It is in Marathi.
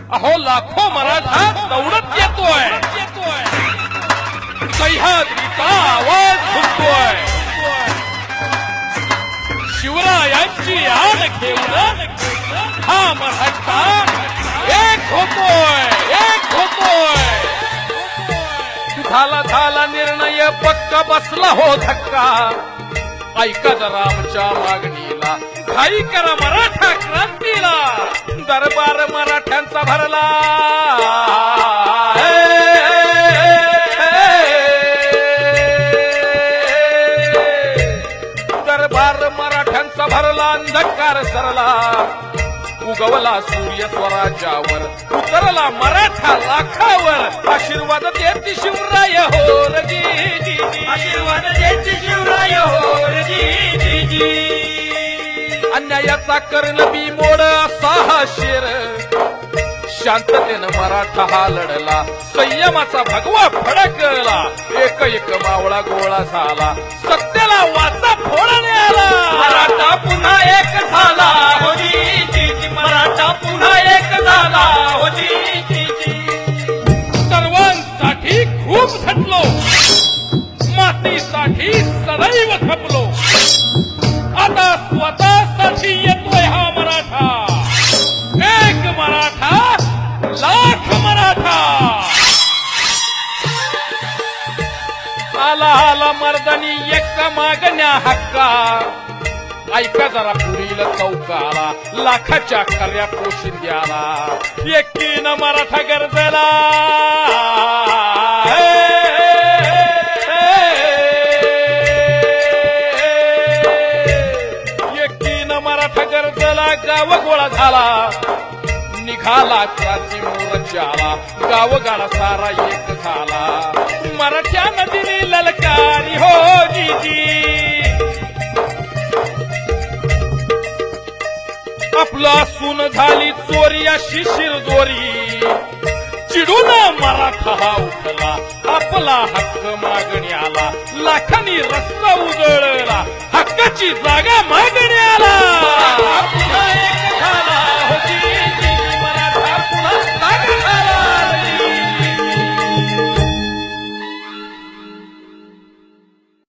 अहो लाखो मराठा दौडत येतोय, सह्याद्रीचा आवाज घुमतोय, शिवरायांची आण घेऊन हा मराठा एक होतोय, एक होतोय. झाला निर्णय पक्का, बसला हो धक्का. ऐका जरा आमच्या मागणीला, घाई करा मराठा क्रांतीला. दरबार मराठ्यांचा भरला, दरबार मराठ्यांचा भरला. अंधकार सरला, उगवला सूर्य स्वराज्यावर, उतरला मराठा लाखावर. आशीर्वाद देती शिवराय हो रजी, आशीर्वाद देती शिवराय हो रजी. अन्यायाचा कर्ण बी मोड असा हा शेर, शांततेनं मराठा हा लढला. संयमाचा भगवा फडकला, एक एक मावळा गोळा झाला. सत्याला वाचा फोडणे आला, मराठा पुन्हा एक झाला होती. मराठा पुन्हा एक झाला होती. सर्वांसाठी खूप झटलो, मातीसाठी सदैव खपलो. आता स्वतःसाठी येतोय हा मराठा. एक मराठा लाख मराठा. आला आला मर्दानी एका मागण्या हक्का. ऐका जरा पुढील चौकाला, लाखाच्या खऱ्या पोशिंद्याला. एकीनं मराठा गरजला, एकीनं मराठा गरजला. गाव गोळा झाला, निघाला क्रांती मोर्चाला. गावगाडा सारा एक झाला, मराठ्यानं दिली ललकारी हो जीजी. आपला सून झाली चोरी अशी शिरजोरी. चिडून मराठा हा उठला, आपला हक्क मागण्याला. लाखांनी रस्ता उजळला, हक्काची जागा मागण्याला.